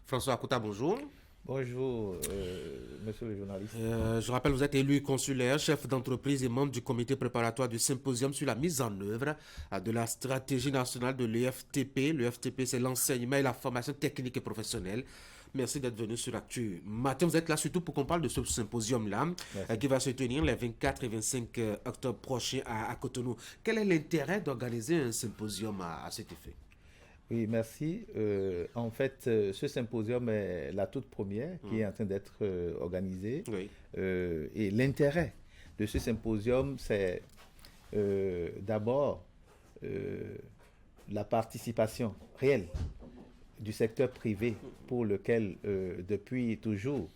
François Akouta, bonjour. Bonjour, monsieur le journaliste. Je rappelle, vous êtes élu consulaire, chef d'entreprise et membre du comité préparatoire du symposium sur la mise en œuvre de la stratégie nationale de l'EFTP. L'EFTP, c'est l'enseignement et la formation technique et professionnelle. Merci d'être venu sur Actu Matin. Vous êtes là surtout pour qu'on parle de ce symposium-là Merci. qui va se tenir les 24 et 25 octobre prochains à Cotonou. Quel est l'intérêt d'organiser un symposium à cet effet? Oui, merci. En fait, ce symposium est la toute première qui est en train d'être organisée. Oui. Et l'intérêt de ce symposium, c'est d'abord la participation réelle du secteur privé pour lequel, depuis toujours,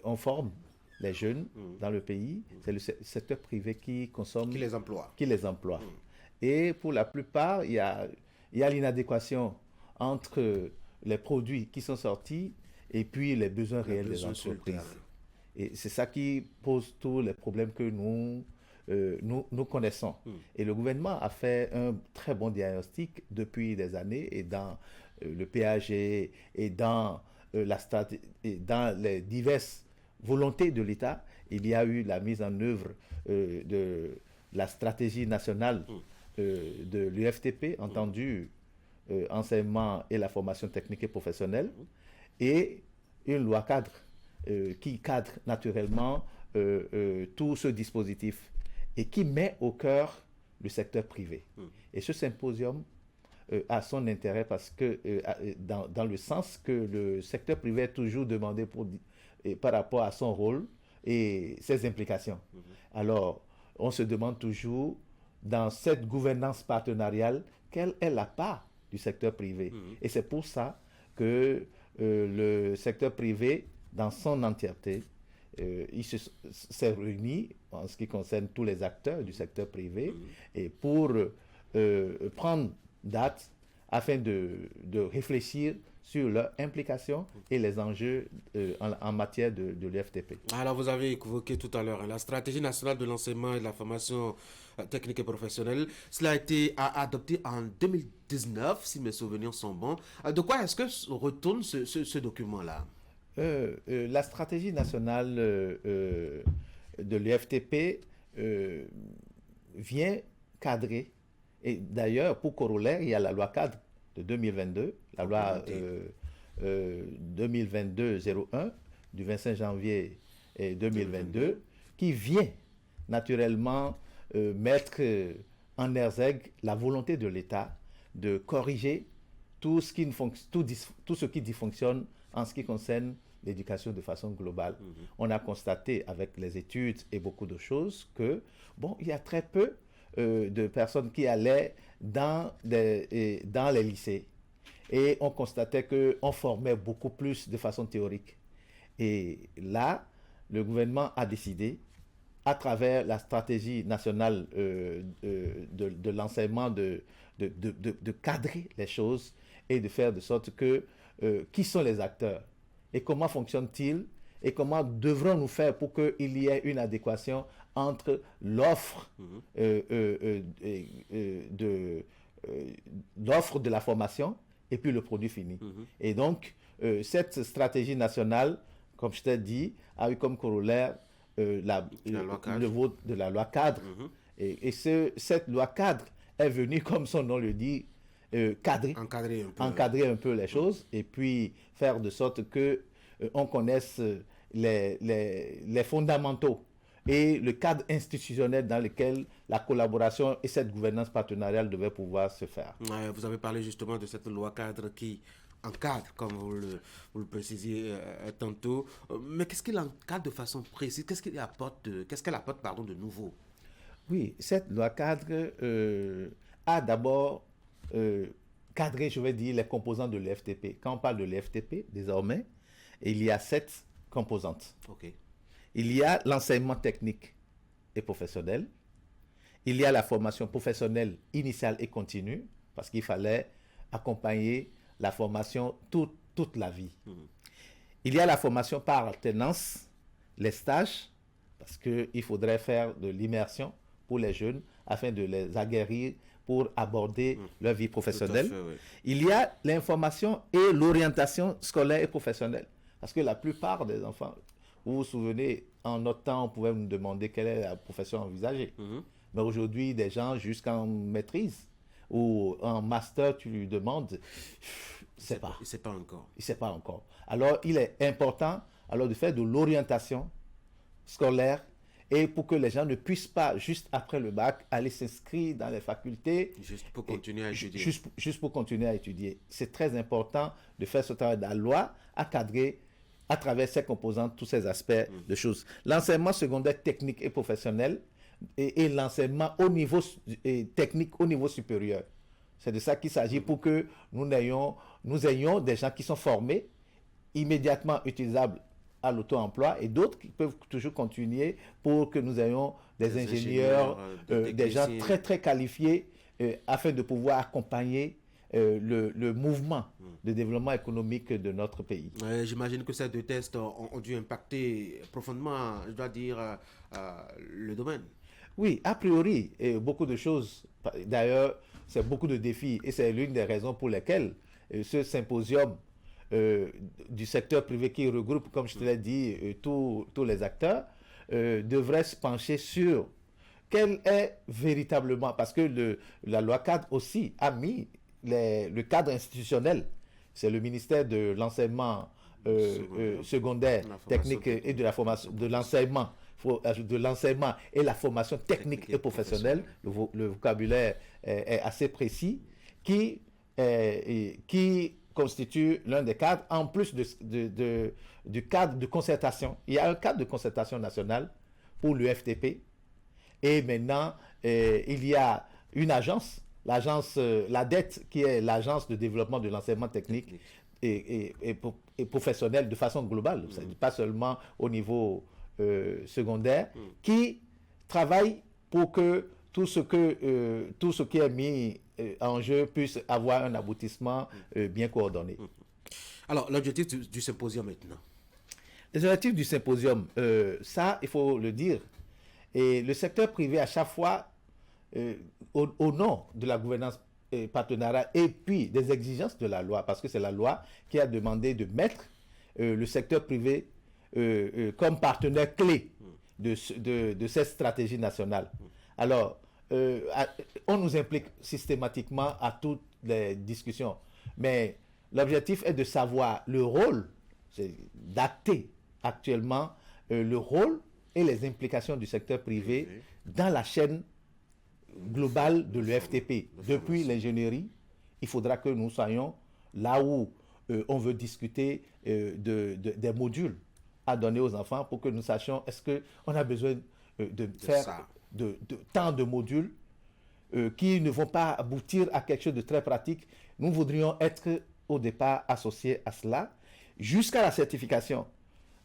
on forme les jeunes dans le pays. C'est le secteur privé qui consomme, Qui les emploie? qui les emploie. Et pour la plupart, il y a l'inadéquation entre les produits qui sont sortis et puis les besoins réels des entreprises. Et c'est ça qui pose tous les problèmes que nous connaissons. Et le gouvernement a fait un très bon diagnostic depuis des années et dans le PAG et dans, dans les diverses volontés de l'État, il y a eu la mise en œuvre de la stratégie nationale de l'UFTP, entendu enseignement et la formation technique et professionnelle, et une loi cadre qui cadre naturellement tout ce dispositif et qui met au cœur le secteur privé. Et ce symposium a son intérêt parce que dans le sens que le secteur privé est toujours demandé par rapport à son rôle et ses implications. Alors, on se demande toujours dans cette gouvernance partenariale, quelle est la part du secteur privé. Et c'est pour ça que le secteur privé, dans son entièreté, il s'est réuni en ce qui concerne tous les acteurs du secteur privé et pour prendre date afin de réfléchir sur leur implication et les enjeux en matière de l'UFTP. Alors, vous avez évoqué tout à l'heure la stratégie nationale de l'enseignement et de la formation technique et professionnelle. Cela a été adopté en 2019, si mes souvenirs sont bons. De quoi est-ce que retourne ce document-là? La stratégie nationale de l'UFTP vient cadrer. Et d'ailleurs, pour corollaire, il y a la loi cadre de 2022, la loi 2022-01 du 25 janvier 2022, qui vient naturellement mettre en exergue la volonté de l'État de corriger tout ce qui dysfonctionne en ce qui concerne l'éducation de façon globale. On a constaté avec les études et beaucoup de choses que, bon, il y a très peu de personnes qui allaient dans les lycées. Et on constatait qu'on formait beaucoup plus de façon théorique. Et là, le gouvernement a décidé, à travers la stratégie nationale de l'enseignement, de cadrer les choses et de faire de sorte que qui sont les acteurs et comment fonctionnent-ils et comment devrons-nous faire pour qu'il y ait une adéquation entre l'offre l'offre de la formation et puis le produit fini. Et donc, cette stratégie nationale, comme je t'ai dit, a eu comme corollaire le vote de la loi cadre. Et cette loi cadre est venue, comme son nom le dit, encadrer un peu les choses et puis faire de sorte que on connaisse les fondamentaux et le cadre institutionnel dans lequel la collaboration et cette gouvernance partenariale devaient pouvoir se faire. Vous avez parlé justement de cette loi cadre qui encadre, comme vous le précisiez tantôt. Mais qu'est-ce qu'il encadre de façon précise? Qu'est-ce qu'elle apporte, pardon, de nouveau? Oui, cette loi cadre a d'abord cadré, je vais dire, les composants de l'FTP. Quand on parle de l'FTP, désormais, il y a 7 composantes. Ok. Il y a l'enseignement technique et professionnel. Il y a la formation professionnelle initiale et continue, parce qu'il fallait accompagner la formation toute la vie. Il y a la formation par alternance, les stages, parce qu'il faudrait faire de l'immersion pour les jeunes afin de les aguerrir pour aborder leur vie professionnelle. Tout à fait, oui. Il y a l'information et l'orientation scolaire et professionnelle. Parce que la plupart des enfants, vous vous souvenez, en notre temps, on pouvait nous demander quelle est la profession envisagée. Mais aujourd'hui, des gens jusqu'en maîtrise ou en master, tu lui demandes, il ne sait pas encore. Il sait pas encore. Alors, il est important alors de faire de l'orientation scolaire et pour que les gens ne puissent pas, juste après le bac, aller s'inscrire dans les facultés. Juste pour continuer à étudier. Juste pour continuer à étudier. C'est très important de faire ce travail de la loi à cadrer à travers ses composantes, tous ces aspects de choses. L'enseignement secondaire technique et professionnel et l'enseignement au niveau technique au niveau supérieur. C'est de ça qu'il s'agit pour que nous ayons des gens qui sont formés, immédiatement utilisables à l'auto-emploi et d'autres qui peuvent toujours continuer pour que nous ayons des ingénieurs, des gens très très qualifiés afin de pouvoir accompagner le mouvement de développement économique de notre pays. J'imagine que ces deux tests ont dû impacter profondément, je dois dire, le domaine. Oui, a priori, beaucoup de choses. D'ailleurs, c'est beaucoup de défis et c'est l'une des raisons pour lesquelles ce symposium du secteur privé qui regroupe, comme je te l'ai dit, tous les acteurs, devrait se pencher sur quel est véritablement, parce que la loi cadre aussi a mis le cadre institutionnel, c'est le ministère de l'enseignement secondaire, technique et de la formation, de l'enseignement et la formation technique et professionnelle, le vocabulaire est assez précis, qui constitue l'un des cadres, en plus du cadre de concertation. Il y a un cadre de concertation nationale pour l'UFTP, et maintenant, il y a une agence, l'ADET, qui est l'agence de développement de l'enseignement technique et professionnel de façon globale, pas seulement au niveau secondaire, qui travaille pour que tout ce qui est mis en jeu puisse avoir un aboutissement bien coordonné. Alors, l'objectif du symposium maintenant? Les objectifs du symposium, ça, il faut le dire, et le secteur privé, à chaque fois, au nom de la gouvernance partenariat et puis des exigences de la loi, parce que c'est la loi qui a demandé de mettre le secteur privé comme partenaire clé de cette stratégie nationale. Alors, on nous implique systématiquement à toutes les discussions, mais l'objectif est de savoir le rôle, c'est d'acter actuellement le rôle et les implications du secteur privé dans la chaîne globale de l'UFTP. Depuis l'ingénierie, il faudra que nous soyons là où on veut discuter des modules à donner aux enfants pour que nous sachions est-ce qu'on a besoin de faire tant de modules qui ne vont pas aboutir à quelque chose de très pratique. Nous voudrions être au départ associés à cela jusqu'à la certification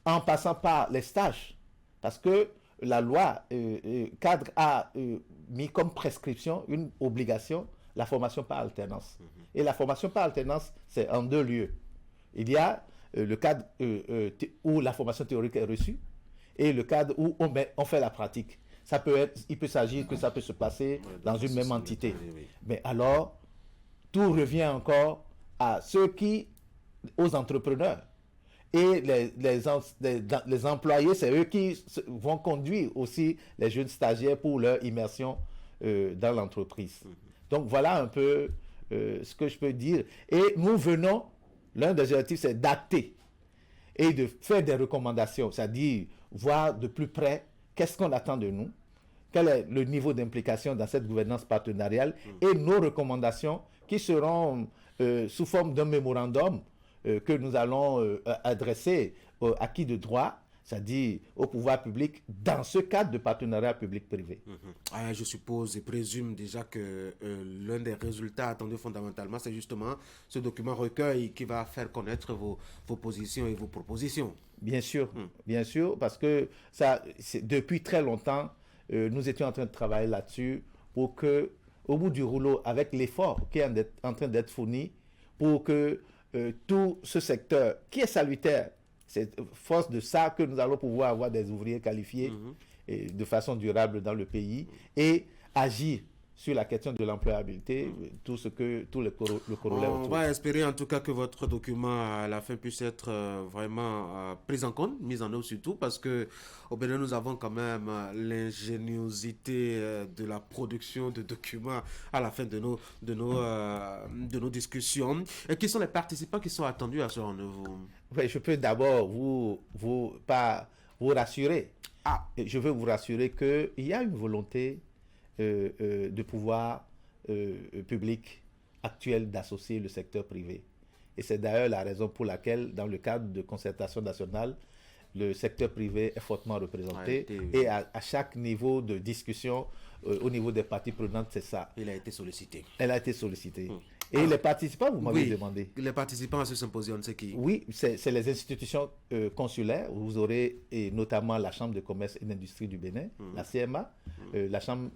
en passant par les stages parce que la loi cadre a mis comme prescription une obligation la formation par alternance. Et la formation par alternance, c'est en deux lieux. Il y a le cadre où la formation théorique est reçue et le cadre où on fait la pratique. Il peut s'agir que ça peut se passer dans une même entité. Mais alors, tout revient encore à aux entrepreneurs. Et les employés, c'est eux qui vont conduire aussi les jeunes stagiaires pour leur immersion dans l'entreprise. Donc voilà un peu ce que je peux dire. Et nous venons, l'un des objectifs, c'est d'acter et de faire des recommandations, c'est-à-dire voir de plus près qu'est-ce qu'on attend de nous, quel est le niveau d'implication dans cette gouvernance partenariale et nos recommandations qui seront sous forme d'un mémorandum que nous allons adresser à qui de droit, c'est-à-dire au pouvoir public, dans ce cadre de partenariat public-privé. Je suppose et présume déjà que l'un des résultats attendus fondamentalement, c'est justement ce document recueil qui va faire connaître vos positions et vos propositions. Bien sûr, parce que depuis très longtemps, nous étions en train de travailler là-dessus pour que, au bout du rouleau, avec l'effort qui est en train d'être fourni, pour que tout ce secteur qui est salutaire, c'est force de ça que nous allons pouvoir avoir des ouvriers qualifiés de façon durable dans le pays et agir sur la question de l'employabilité, tout le corollaire On autour. va espérer en tout cas que votre document à la fin puisse être vraiment pris en compte, mis en œuvre surtout, parce que au Bénin nous avons quand même l'ingéniosité de la production de documents à la fin de nos discussions. Et qui sont les participants qui sont attendus à ce rendez-vous? Ouais, je peux d'abord vous rassurer. Ah, Je veux vous rassurer qu'il y a une volonté de pouvoir public actuel d'associer le secteur privé. Et c'est d'ailleurs la raison pour laquelle, dans le cadre de concertation nationale, le secteur privé est fortement représenté. Et à chaque niveau de discussion, au niveau des parties prenantes, c'est ça. il a été sollicité. Elle a été sollicitée. Et les participants, vous m'avez demandé. Les participants à ce symposium, c'est qui? Oui, c'est les institutions consulaires. Vous aurez et notamment la Chambre de commerce et d'industrie du Bénin, la CMA, la Chambre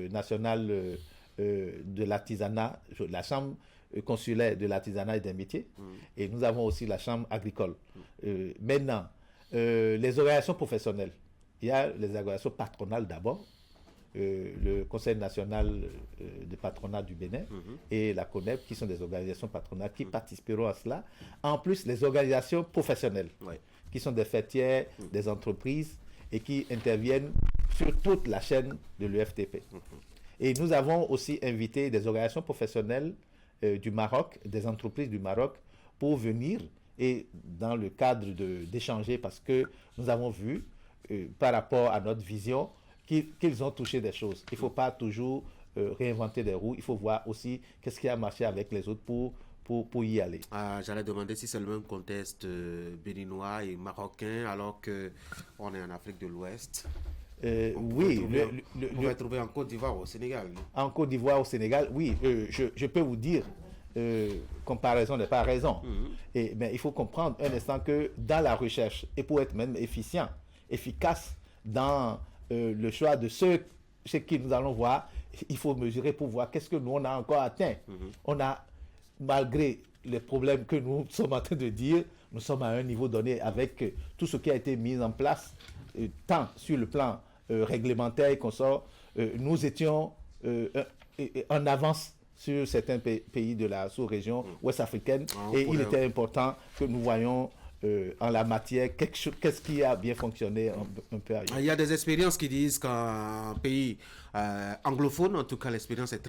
nationale de l'artisanat, la Chambre consulaire de l'artisanat et des métiers. Et nous avons aussi la Chambre agricole. Maintenant, les organisations professionnelles. Il y a les organisations patronales d'abord. Le Conseil national de patronat du Bénin et la CONEP, qui sont des organisations patronales qui participeront à cela. En plus, les organisations professionnelles, qui sont des fêtières, des entreprises et qui interviennent sur toute la chaîne de l'UFTP. Et nous avons aussi invité des organisations professionnelles du Maroc, des entreprises du Maroc, pour venir et dans le cadre d'échanger, parce que nous avons vu, par rapport à notre vision, qu'ils ont touché des choses. Il ne faut pas toujours réinventer des roues. Il faut voir aussi qu'est-ce qui a marché avec les autres pour y aller. J'allais demander si c'est le même contexte béninois et marocain alors qu'on est en Afrique de l'Ouest. Oui. On va trouver en Côte d'Ivoire au Sénégal. En Côte d'Ivoire au Sénégal, oui. Je peux vous dire, comparaison n'est pas raison. Mais il faut comprendre un instant que dans la recherche, et pour être même efficace dans le choix de ceux qui nous allons voir, il faut mesurer pour voir qu'est-ce que nous on a encore atteint. On a, malgré les problèmes que nous sommes en train de dire, nous sommes à un niveau donné avec tout ce qui a été mis en place, tant sur le plan réglementaire qu'on sort, nous étions en avance sur certains pays de la sous-région ouest-africaine et il était important que nous voyions en la matière, qu'est-ce qui a bien fonctionné un peu ailleurs. Il y a des expériences qui disent qu'un pays anglophone, en tout cas l'expérience est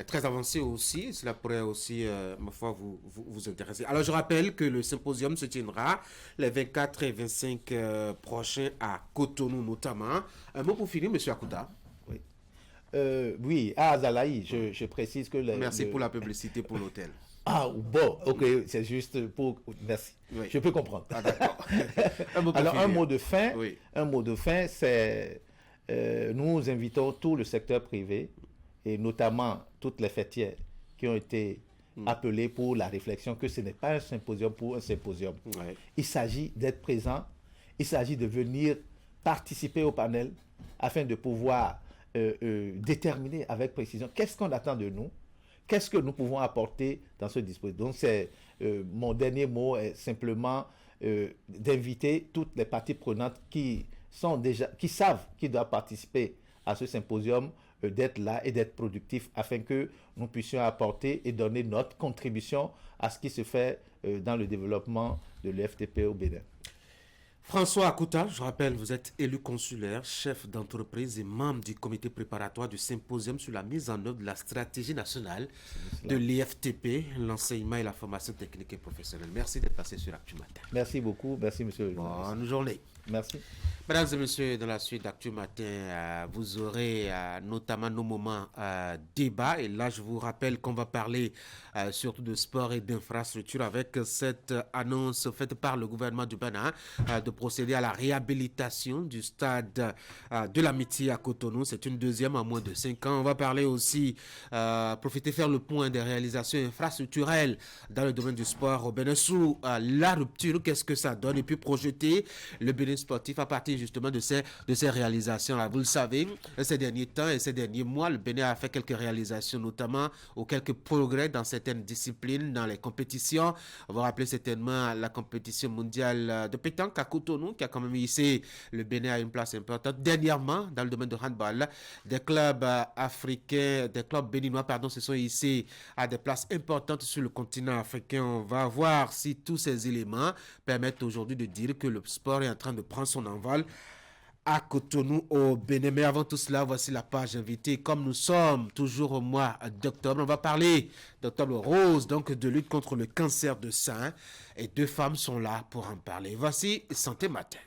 très avancée aussi. Cela pourrait aussi, ma foi, vous intéresser. Alors je rappelle que le symposium se tiendra les 24 et 25 prochains à Cotonou notamment. Un mot pour finir, M. Akouta. Oui, à Azalaï, je précise que... Merci pour la publicité pour l'hôtel. Ah, bon, ok, c'est juste pour... Merci, je peux comprendre. Ah, d'accord. Alors, un mot de fin, c'est... nous invitons tout le secteur privé, et notamment toutes les fêtières qui ont été appelées pour la réflexion, que ce n'est pas un symposium pour un symposium. Il s'agit d'être présent, il s'agit de venir participer au panel, afin de pouvoir déterminer avec précision qu'est-ce qu'on attend de nous, qu'est-ce que nous pouvons apporter dans ce dispositif. Donc, mon dernier mot est simplement d'inviter toutes les parties prenantes qui savent qu'ils doivent participer à ce symposium, d'être là et d'être productifs afin que nous puissions apporter et donner notre contribution à ce qui se fait dans le développement de l'UFTP au Bénin. François Akouta, je rappelle, vous êtes élu consulaire, chef d'entreprise et membre du comité préparatoire du symposium sur la mise en œuvre de la stratégie nationale de l'IFTP, l'enseignement et la formation technique et professionnelle. Merci d'être passé sur Actu Matin. Merci beaucoup. Merci, monsieur le journaliste. Bonne journée. Merci. Mesdames et messieurs, dans la suite d'Actu Matin, vous aurez notamment nos moments débat. Et là, je vous rappelle qu'on va parler surtout de sport et d'infrastructure avec cette annonce faite par le gouvernement du Bénin de procéder à la réhabilitation du stade de l'Amitié à Cotonou. C'est une deuxième en moins de 5 ans. On va parler aussi, profiter, faire le point des réalisations infrastructurelles dans le domaine du sport au Bénin sous la rupture. Qu'est-ce que ça donne? Et puis projeter le Bénin sportif à partir justement de ces réalisations-là. Vous le savez, ces derniers temps et ces derniers mois, le Bénin a fait quelques réalisations, notamment ou quelques progrès dans certaines disciplines, dans les compétitions. On va rappeler certainement la compétition mondiale de pétanque à Cotonou, qui a quand même hissé le Bénin à une place importante. Dernièrement, dans le domaine de handball, des clubs africains, des clubs béninois, pardon, se sont hissés à des places importantes sur le continent africain. On va voir si tous ces éléments permettent aujourd'hui de dire que le sport est en train de prendre son envol à Cotonou au Bénin. Mais avant tout cela, voici la page invitée. Comme nous sommes toujours au mois d'octobre, on va parler d'octobre rose, donc de lutte contre le cancer de sein. Et deux femmes sont là pour en parler. Voici Santé Matin.